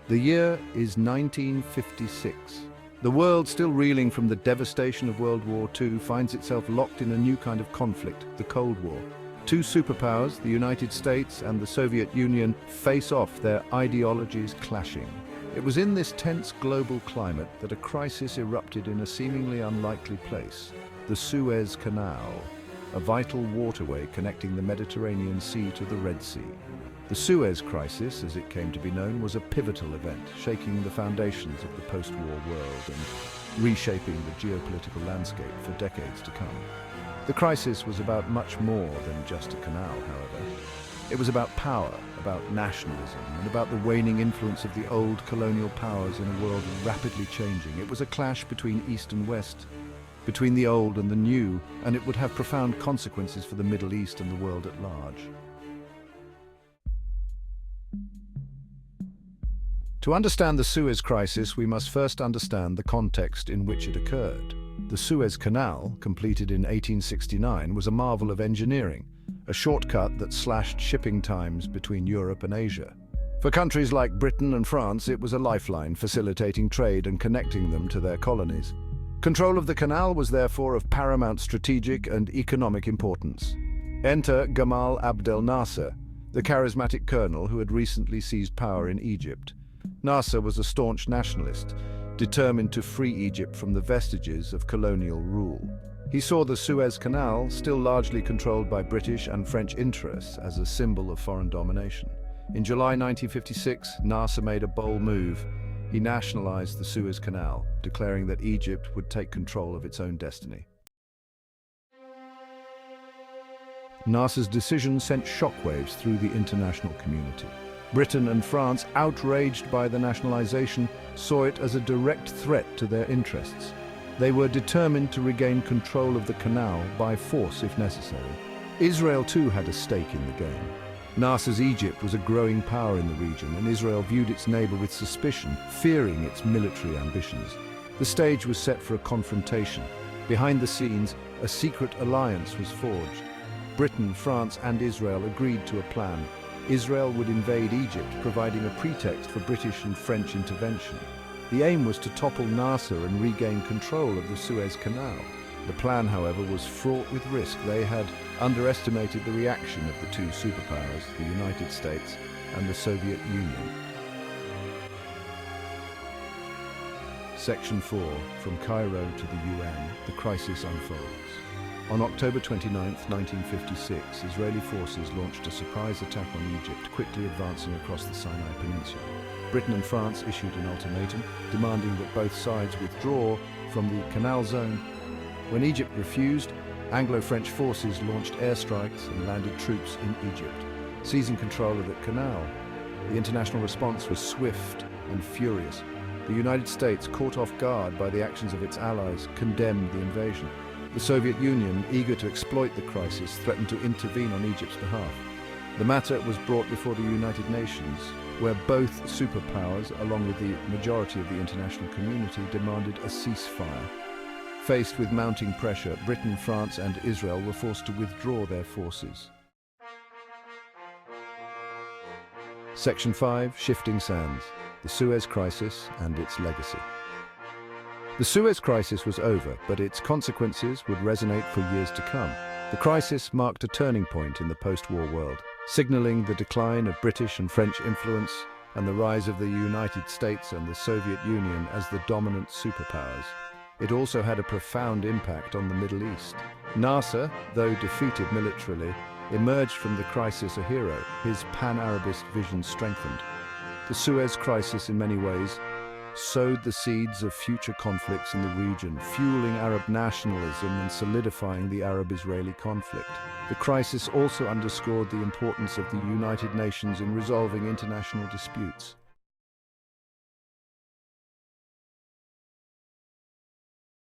The year is 1956. The world, still reeling from the devastation of World War II, finds itself locked in a new kind of conflict, the Cold War. Two superpowers, the United States and the Soviet Union, face off, their ideologies clashing. It was in this tense global climate that a crisis erupted in a seemingly unlikely place, the Suez Canal, a vital waterway connecting the Mediterranean Sea to the Red Sea. The Suez Crisis, as it came to be known, was a pivotal event, shaking the foundations of the post-war world and reshaping the geopolitical landscape for decades to come. The crisis was about much more than just a canal, however. It was about power, about nationalism, and about the waning influence of the old colonial powers in a world rapidly changing. It was a clash between East and West, between the old and the new, and it would have profound consequences for the Middle East and the world at large. To understand the Suez Crisis, we must first understand the context in which it occurred. The Suez Canal, completed in 1869, was a marvel of engineering, a shortcut that slashed shipping times between Europe and Asia. For countries like Britain and France, it was a lifeline, facilitating trade and connecting them to their colonies. Control of the canal was therefore of paramount strategic and economic importance. Enter Gamal Abdel Nasser, the charismatic colonel who had recently seized power in Egypt. Nasser was a staunch nationalist, determined to free Egypt from the vestiges of colonial rule. He saw the Suez Canal, still largely controlled by British and French interests, as a symbol of foreign domination. In July 1956, Nasser made a bold move. He nationalized the Suez Canal, declaring that Egypt would take control of its own destiny. Nasser's decision sent shockwaves through the international community. Britain and France, outraged by the nationalization, saw it as a direct threat to their interests. They were determined to regain control of the canal by force if necessary. Israel too had a stake in the game. Nasser's Egypt was a growing power in the region, and Israel viewed its neighbor with suspicion, fearing its military ambitions. The stage was set for a confrontation. Behind the scenes, a secret alliance was forged. Britain, France, and Israel agreed to a plan. Israel would invade Egypt, providing a pretext for British and French intervention. The aim was to topple Nasser and regain control of the Suez Canal. The plan, however, was fraught with risk. They had underestimated the reaction of the two superpowers, the United States and the Soviet Union. Section 4. From Cairo to the UN, the crisis unfolds. On October 29, 1956, Israeli forces launched a surprise attack on Egypt, quickly advancing across the Sinai Peninsula. Britain and France issued an ultimatum, demanding that both sides withdraw from the Canal Zone. When Egypt refused, Anglo-French forces launched airstrikes and landed troops in Egypt, seizing control of the canal. The international response was swift and furious. The United States, caught off guard by the actions of its allies, condemned the invasion. The Soviet Union, eager to exploit the crisis, threatened to intervene on Egypt's behalf. The matter was brought before the United Nations, where both superpowers, along with the majority of the international community, demanded a ceasefire. Faced with mounting pressure, Britain, France, and Israel were forced to withdraw their forces. Section 5. Shifting Sands. The Suez Crisis and its legacy. The Suez Crisis was over, but its consequences would resonate for years to come. The crisis marked a turning point in the post-war world, signaling the decline of British and French influence and the rise of the United States and the Soviet Union as the dominant superpowers. It also had a profound impact on the Middle East. Nasser, though defeated militarily, emerged from the crisis a hero, his pan-Arabist vision strengthened. The Suez Crisis, in many ways, sowed the seeds of future conflicts in the region, fueling Arab nationalism and solidifying the Arab-Israeli conflict. The crisis also underscored the importance of the United Nations in resolving international disputes.